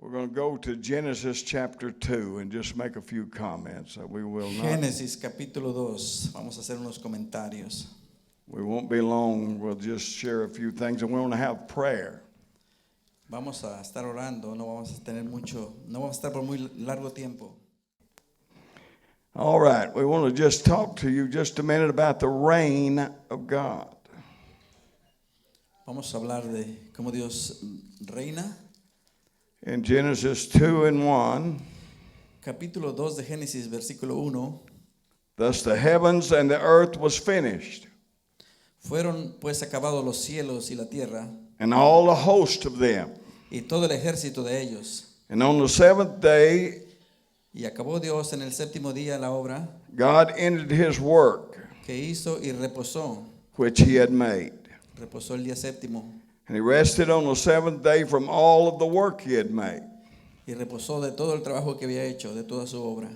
We're going to go to Genesis chapter 2 and just make a few comments. We will not. Génesis capítulo 2. Vamos a hacer unos comentarios. We won't be long. We'll just share a few things, and we want to have prayer. Vamos a estar orando, no vamos a estar por muy largo tiempo. All right, we want to just talk to you just a minute about the reign of God. Vamos a hablar de cómo Dios reina. In Genesis 2 and 1, Capítulo 2 de Génesis, versículo 1. thus the heavens and the earth was finished, Fueron pues acabados los cielos y la tierra, and all the host of them. y todo el ejército de ellos. And on the seventh day, Y acabó Dios en el séptimo día la obra God ended his work que hizo y reposó. which he had made. Reposó el día séptimo. And he rested on the seventh day from all of the work he had made. Y reposó de todo el trabajo que había hecho, de toda su obra.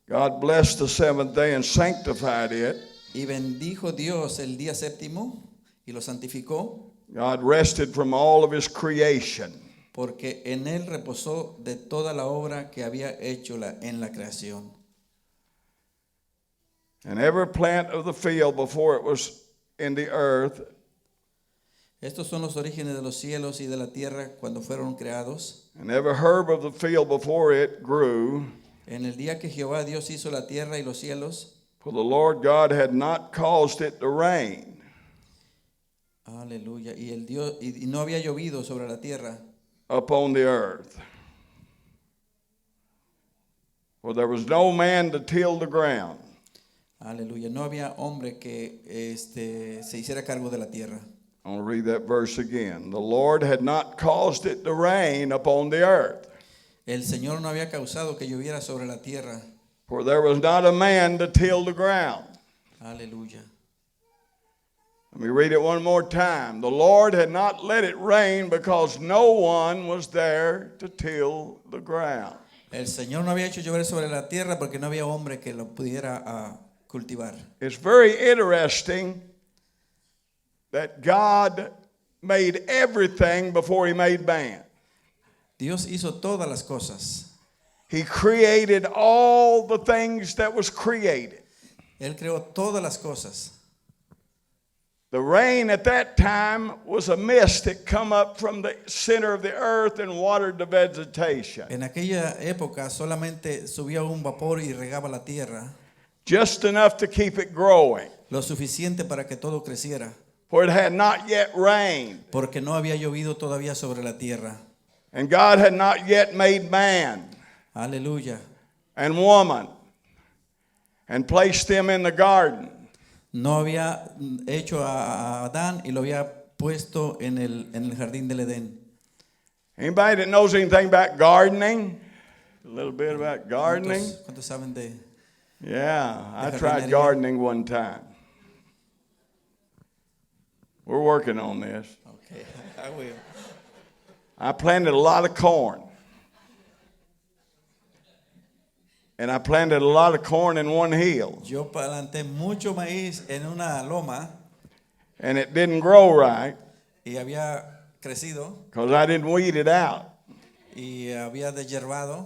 God blessed the seventh day and sanctified it. Y bendijo Dios el día séptimo y lo santificó, God rested from all of his creation. porque en él reposó de toda la obra que había hecho en la creación. And every plant of the field before it was in the earth, Estos son los orígenes de los cielos y de la tierra cuando fueron creados. and every herb of the field before it grew, En el día que Jehová Dios hizo la tierra y los cielos. for the Lord God had not caused it to rain. Aleluya. Y no había llovido sobre la tierra. Upon the earth. For there was no man to till the ground. Aleluya. No había hombre que se hiciera cargo de la tierra. I'll read that verse again. The Lord had not caused it to rain upon the earth. El Señor no había causado que lloviera sobre la tierra. For there was not a man to till the ground. Aleluya. Let me read it one more time. The Lord had not let it rain because no one was there to till the ground. El Señor no había hecho llover sobre la tierra porque no había hombre que lo pudiera cultivar. It's very interesting that God made everything before he made man. Dios hizo todas las cosas. He created all the things that was created. Él creó todas las cosas. The rain at that time was a mist that come up from the center of the earth and watered the vegetation. En aquella época solamente subía un vapor y regaba la tierra, Just enough to keep it growing. lo suficiente para que todo creciera, For it had not yet rained. porque no había llovido todavía sobre la tierra. And God had not yet made man Aleluya. and woman and placed them in the garden. No había hecho a Adán y lo había puesto en el jardín del Edén. Anybody that knows anything about gardening? A little bit about gardening? ¿Cuántos saben de? Yeah, I De tried jardinería. gardening one time. We're working on this. Okay, I will. I planted a lot of corn. And I planted a lot of corn in one hill. Yo planté mucho maíz en una loma And it didn't grow right y había crecido because I didn't weed it out. y había deshiervado.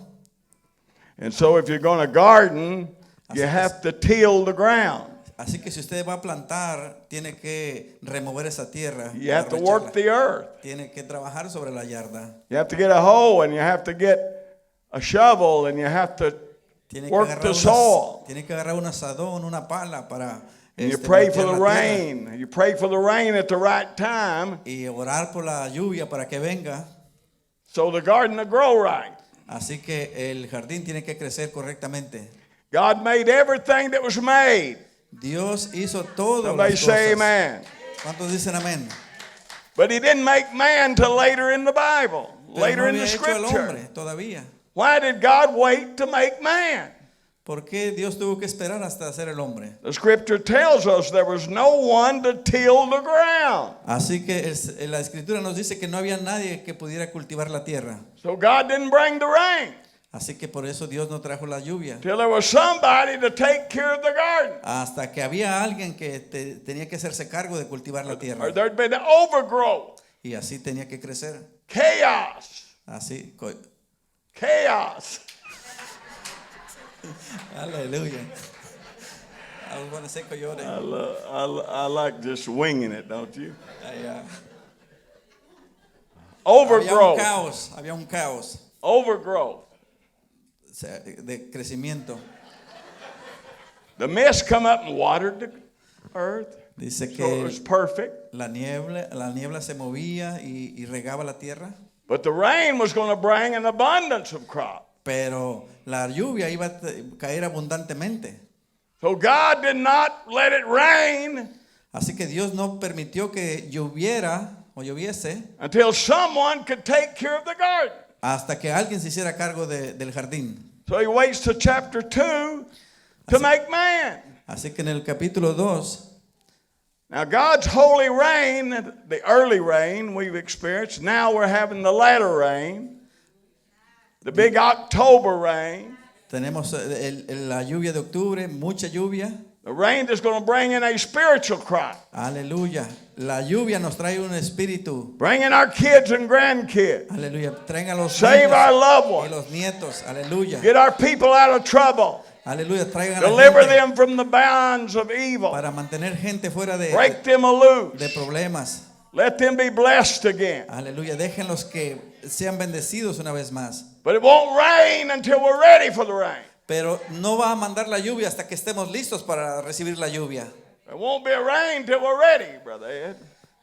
And so if you're going to garden, you have to till the ground. Así que si usted va a plantar, tiene que remover esa tierra. You have to work the earth. Tiene que trabajar sobre la yarda. You have to get a hoe and you have to get a shovel and you have to Tiene work the soil. tiene que agarrar un asadón, una pala para And you pray for voltear the la tierra. rain. You pray for the rain at the right time Y orar por la lluvia para que venga. so the garden will grow right. Así que el jardín tiene que crecer correctamente. God made everything that was made. Dios hizo todo. Somebody say amen. ¿Cuántos dicen amén? But he didn't make man till later in the Bible, Pero later no in the había hecho el scripture. hombre todavía. Why did God wait to make man? ¿Por qué Dios tuvo que esperar hasta hacer el hombre? The scripture tells us there was no one to till the ground. Así que la escritura nos dice que no había nadie que pudiera cultivar la tierra. So God didn't bring the rain Así que por eso Dios no trajo la lluvia. till there was somebody to take care of the garden. Hasta que había alguien que tenía que hacerse cargo de cultivar la Or tierra. there'd been overgrowth, Y así tenía que crecer. chaos. Así, Chaos. Aleluya. I was going to say coyote. I like just winging it, don't you? Había un Overgrowth. caos, había un caos Overgrowth. o sea, de crecimiento. The mist come up and watered the earth. Dice So it que was perfect. la niebla se movía y regaba la tierra, But the rain was going to bring an abundance of crop. pero la lluvia iba a caer abundantemente. So God did not let it rain Así que Dios no permitió que lloviera o lloviese until someone could take care of the garden. hasta que alguien se hiciera cargo del jardín. So he waits to chapter 2 to make man. Así que en el capítulo 2, Now God's holy rain, the early rain we've experienced, now we're having the latter rain, the big October rain, tenemos la lluvia de octubre, mucha lluvia. the rain that's going to bring in a spiritual crop, Aleluya. La lluvia nos trae un espíritu. bring in our kids and grandkids, Aleluya. Traen a los save niños our loved y ones, los nietos. Aleluya. get our people out of trouble, Aleluya. Traigan a la deliver gente them from the bonds of evil, para mantener gente fuera break them loose, de problemas. let them be blessed again. Aleluya. Déjenlos que sean bendecidos una vez más. But it won't rain until we're ready for the rain. Pero no va a mandar la lluvia hasta que estemos listos para recibir la lluvia. There won't be a rain till we're ready, Brother Ed.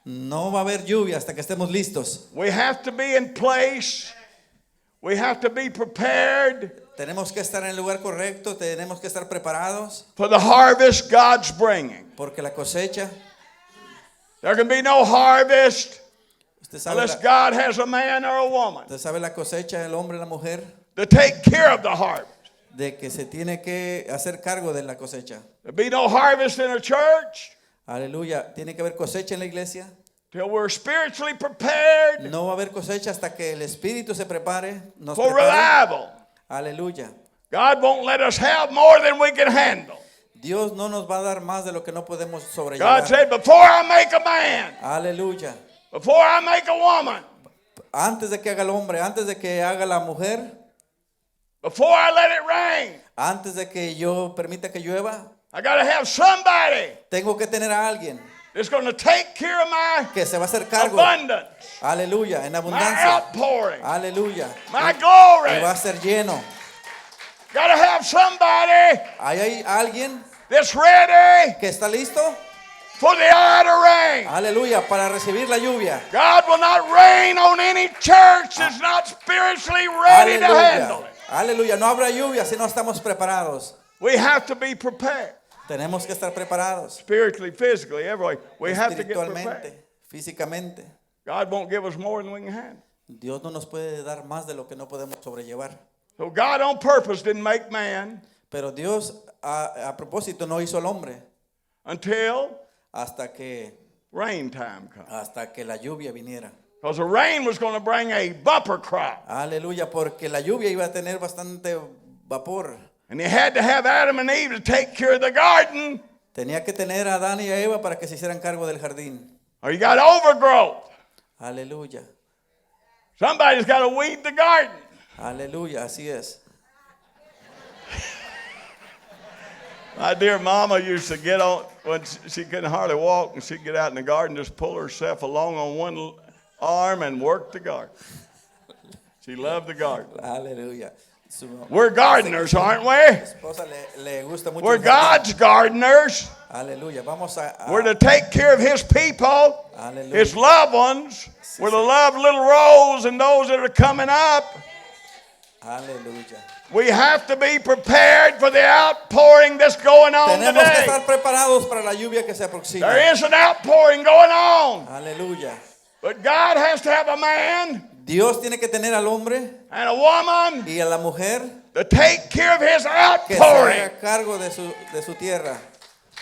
No va a haber lluvia hasta que estemos listos. We have to be in place. We have to be prepared Tenemos que estar en el lugar correcto, tenemos que estar preparados for the harvest God's bringing. porque la cosecha, There can be no harvest usted sabe, unless God has a man or a woman usted sabe la cosecha, el hombre y la mujer, to take care of the harvest. de que se tiene que hacer cargo de la cosecha. There'll be no harvest in a church Aleluya. Tiene que haber cosecha en la iglesia. till we're spiritually prepared No va a haber cosecha hasta que el Espíritu se prepare, nos for prepare. revival. Aleluya. God won't let us have more than we can handle. Dios no nos va a dar más de lo que no podemos God sobrellevar. said, before I make a man, Aleluya. before I make a woman, Antes de que haga el hombre, antes de que haga la mujer, before I let it rain, antes de que yo permita que llueva, I got to have somebody tengo que tener a alguien that's going to take care of my que se va a hacer cargo. abundance, Aleluya, en my abundancia. outpouring, Aleluya. my Y glory. va a ser lleno. Got to have somebody ¿Hay alguien that's ready que está listo? for the outer rain. Aleluya, para recibir la lluvia. God will not rain on any church that's not spiritually ready to handle Aleluya. it. Aleluya, no habrá lluvia si no estamos preparados. We have to be prepared. Tenemos que estar preparados. Spiritually, physically, every way. We have to get Espiritualmente, prepared. físicamente. God won't give us more than we can handle. Dios no nos puede dar más de lo que no podemos sobrellevar. So God on purpose didn't make man Pero Dios a propósito no hizo al hombre until hasta que rain time comes. la lluvia viniera. Because the rain was going to bring a bumper crop. Aleluya, porque la lluvia iba a tener bastante vapor. And he had to have Adam and Eve to take care of the garden, Tenía que tener a Adán y a Eva para que se hicieran cargo del jardín. or you got overgrowth. Aleluya, Somebody's got to weed the garden. aleluya, así es. My dear mama used to get on, when she couldn't hardly walk, and she'd get out in the garden, just pull herself along on one arm and work the garden. She loved the garden. Aleluya. We're gardeners, aren't we? Esposa le gusta mucho We're el jardín. God's gardeners. Aleluya. Vamos a We're to take care of His people, Aleluya. His loved ones. We're to love little Rose and those that are coming up. Aleluya. We have to be prepared for the outpouring that's going on Tenemos que today. estar preparados para la lluvia que se aproxima. There is an outpouring going on. Aleluya. But God has to have a man Dios tiene que tener al hombre and a woman y a la mujer to take care of His que se outpouring. haga cargo de su tierra.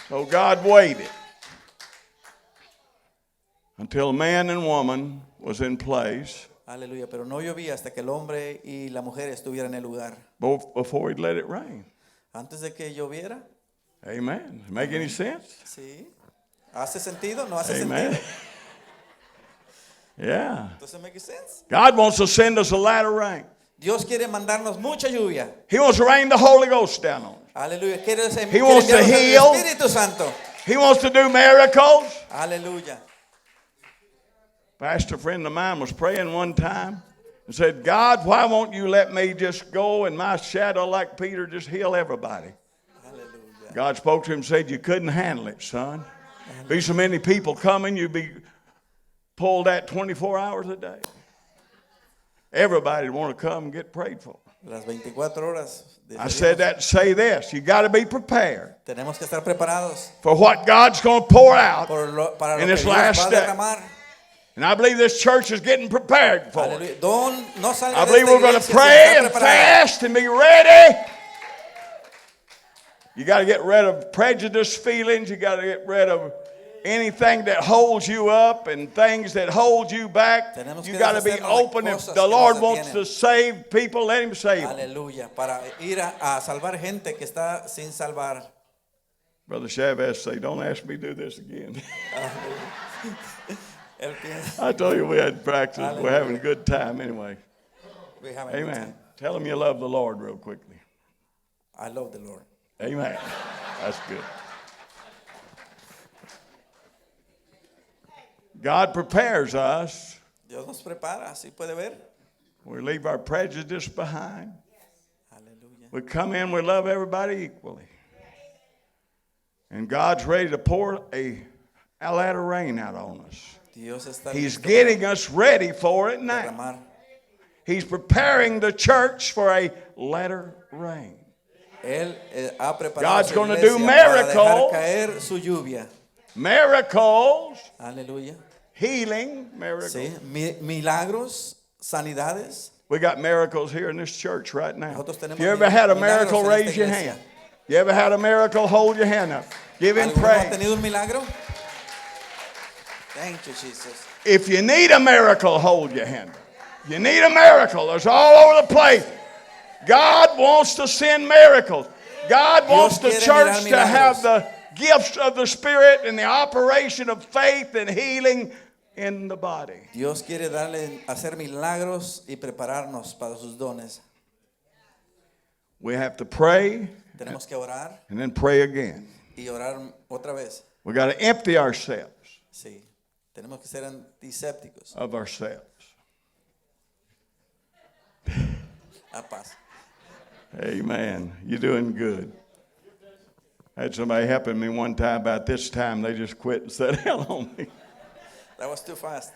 So God waited until man and woman was in place Aleluya. Pero no llovía hasta que el hombre y la mujer estuvieran en el lugar. before He'd let it rain. Antes de que lloviera. Amen. Make any sense? Sí. ¿Hace sentido? ¿No hace Amen. sentido? Yeah. Does it make sense? God wants to send us a latter rain. Dios quiere mandarnos mucha lluvia. He wants to rain the Holy Ghost down on us. Aleluya. Quiere wants to enviarnos el heal. Espíritu Santo. He wants to do miracles. Aleluya. Pastor friend of mine was praying one time and said, God, why won't you let me just go and my shadow like Peter just heal everybody? Aleluya. God spoke to him and said, you couldn't handle it, son. Be so many people coming, you'd be pulled at 24 hours a day. Everybody would want to come and get prayed for. Las 24 horas. I said that to say this. You got to be prepared Tenemos que estar preparados for what God's going to pour out para lo in que this Dios last va a day. derramar. And I believe this church is getting prepared for it. Aleluya. No salga I de believe esta we're going to iglesia sin pray estar and preparado. fast and be ready. You got to get rid of prejudice feelings. You got to get rid of anything that holds you up and things that hold you back. Tenemos You que got to be deshacernos de open. If cosas the que Lord nos wants detienen. to save people, let him save them. Aleluya. Para ir a salvar gente que está sin salvar. Brother Chavez say, don't ask me to do this again. Él piensa, I told you we had practice. We're Hallelujah. having a good time anyway. we have a good Amen. time. Tell them you love the Lord real quickly. I love the Lord. Amen. That's good. God prepares us. Dios nos prepara, así puede ver. We leave our prejudice behind. Aleluya. We come in, we love everybody equally. And God's ready to pour a latter rain out on us. Dios está He's listo getting us ready for it para now. derramar. He's preparing the church for a latter rain. Él ha preparado God's su gonna iglesia do para dejar miracles. caer su lluvia. Miracles, Aleluya. healing, miracles. Sí, milagros, sanidades. We got miracles here in this church right now. Nosotros tenemos If you ever had a milagros miracle, en esta raise your iglesia. hand. You ever had a miracle, hold your hand up. Give him ¿Alguno ha praise. tenido un milagro? Thank you, Jesus. If you need a miracle, hold your hand up. You need a miracle. It's all over the place. God wants to send miracles. God wants the quiere church mirar to have milagros. the gifts of the Spirit and the operation of faith and healing in the body. Dios quiere hacer milagros y prepararnos para sus dones. We have to pray Tenemos que orar and then pray again. y orar otra vez. We got to empty ourselves Sí. Tenemos que ser antisépticos. of ourselves. A paz. Amen. You're doing good. I had somebody helping me one time about this time. They just quit and sat down on me. That was too fast.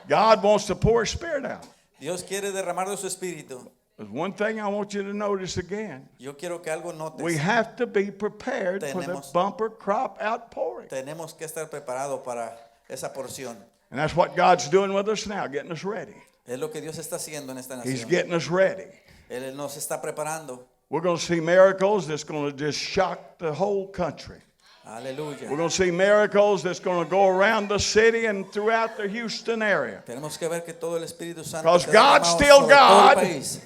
God wants to pour His Spirit out. Dios quiere derramar de su espíritu. There's one thing I want you to notice again. Yo quiero que algo notes. We have to be prepared for the Tenemos- bumper crop outpouring. Tenemos que estar preparados para esa porción. And that's what God's doing with us now, getting us ready. Es lo que Dios está haciendo en esta He's nación. getting us ready. Él nos está preparando. We're going to see miracles that's going to just shock the whole country. Aleluya. We're going to see miracles that's going to go around the city and throughout the Houston area. Tenemos que ver que todo el Espíritu Santo Because esté God's derramado still sobre todo el God. país.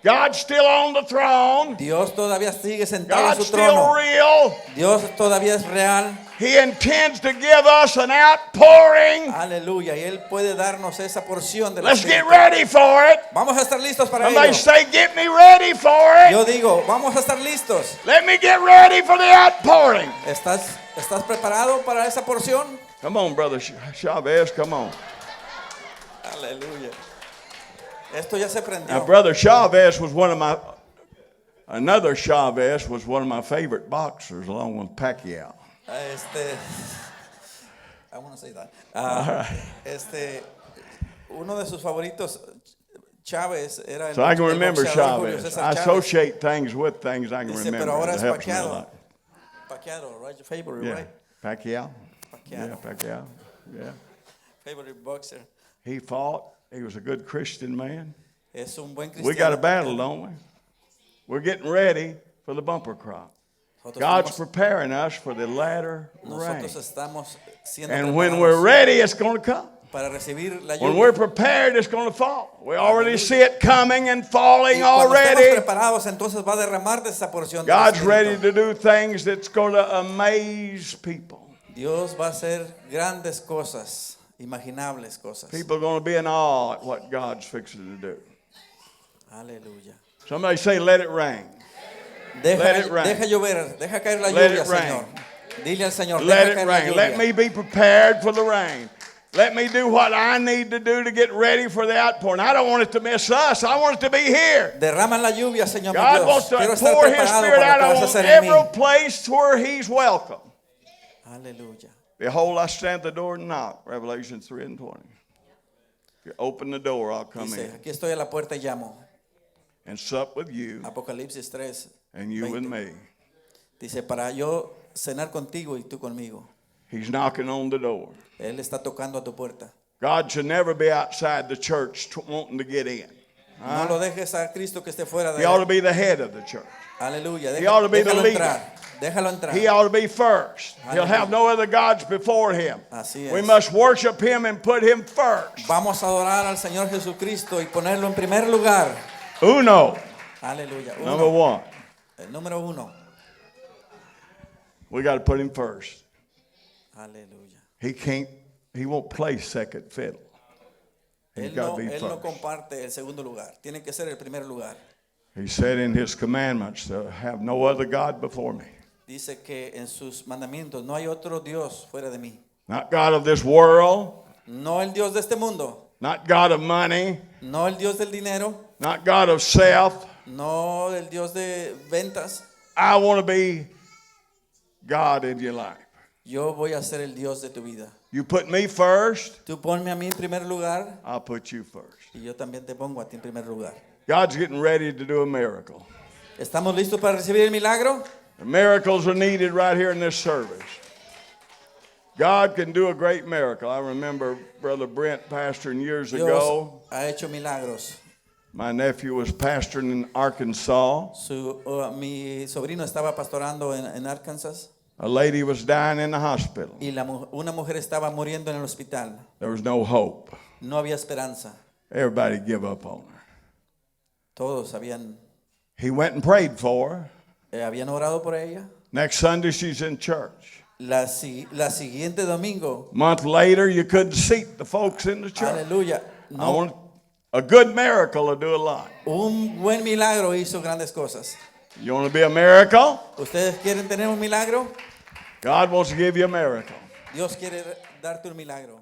God's still on the throne. Dios todavía sigue sentado en God's su still trono. real. Dios todavía es real. He intends to give us an outpouring. Aleluya. Y Él puede darnos esa porción del Let's get Espíritu. ready for it. Vamos a estar listos para Somebody ello. say, get me ready for Yo it. digo, vamos a estar listos. Let me get ready for the outpouring. ¿Estás preparado para esa porción? Come on, Brother Chavez, come on. Aleluya. Esto ya se prendió. Now, Brother Chavez was another Chavez was one of my favorite boxers along with Pacquiao. I want to say that. Uno de sus favoritos, Chávez, era el So I can el remember boxeador Julio Chavez. César I Chávez. associate things with things I can Dice, remember. pero ahora It es helps me a Pacquiao. lot. Pacquiao, right? Your favorite, Yeah, right? Pacquiao. Pacquiao. Yeah, Pacquiao. Yeah. Favorite boxer. He fought. He was a good Christian man. Es un buen cristiano. We got a battle, don't we? We're getting ready for the bumper crop. Nosotros God's estamos- preparing us for the latter rain. Nosotros estamos siendo And when preparados we're ready, it's going to come. para recibir la When lluvia. we're prepared, it's going to fall. We already see it coming and falling Y cuando estemos already. preparados, entonces va a derramar de esa porción del God's Espíritu. ready to do things that's going to amaze people. Dios va a hacer grandes cosas, imaginables cosas. People are going to be in awe at what God's fixing to do. Aleluya. Somebody say, let it rain. Let it rain. Deja llover, deja caer la Let lluvia, it rain. Señor. Dile al Señor, Let deja it caer la rain. Let lluvia. me be prepared for the rain. Let me do what I need to do to get ready for the outpouring. I don't want it to miss us. I want it to be here. Derrama la lluvia, Señor mi God wants Dios. to Quiero estar pour His preparado Spirit para out lo que vas a on hacer en every mí. place where He's welcome. Aleluya. Behold, I stand at the door and knock. Revelation 3:20. If you open the door, I'll come Dice, in aquí estoy a la puerta y llamo. and sup with you Apocalipsis 3. and you with 20. me. Dice, para yo cenar contigo y tú conmigo. He's knocking on the door. Él está tocando a tu puerta. God should never be outside the church wanting to get in. No lo dejes a Cristo que esté fuera He de ought to él. be the head of the church. Aleluya. He ought to be the Déjalo leader. entrar. Déjalo entrar. He ought to be first. He'll Hallelujah. have no other gods before Him. Así es. We must worship Him and put Him first. Vamos a adorar al Señor Jesucristo y ponerlo en primer lugar. Uno. Aleluya. Number one. El número 1. We got to put Him first. Aleluya. He won't play second fiddle. He's Él got no, to be él no first. comparte el segundo lugar. Tiene que ser el primer lugar. He said in His commandments to have no other God before me. Dice que en sus mandamientos no hay otro Dios fuera de mí. Not God of this world. No el Dios de este mundo. Not God of money. No el Dios del dinero. Not God of self. No el Dios de ventas. I want to be God in your life. Yo voy a ser el Dios de tu vida. You put me first, Tú ponme a mí en primer lugar I'll put you first. y yo también te pongo a ti en primer lugar. God's getting ready to do a miracle. ¿Estamos listos para recibir el milagro? The miracles are needed right here in this service. God can do a great miracle. I remember Brother Brent pastoring years Dios ago. ha hecho milagros. My nephew was pastoring in Arkansas. Mi sobrino estaba pastorando en Arkansas A lady was dying in the hospital. y una mujer estaba muriendo en el hospital. There was no hope. No había esperanza. Everybody give up on her. Todos habían He went and prayed for her. habían orado por ella. Next Sunday, she's in church. La siguiente domingo, A month later, you couldn't seat the folks in the church. aleluya, I want a good miracle to do a lot. un buen milagro hizo grandes cosas. You want to be a miracle? ¿Ustedes quieren tener un milagro? God wants to give you a miracle. Dios quiere darte un milagro.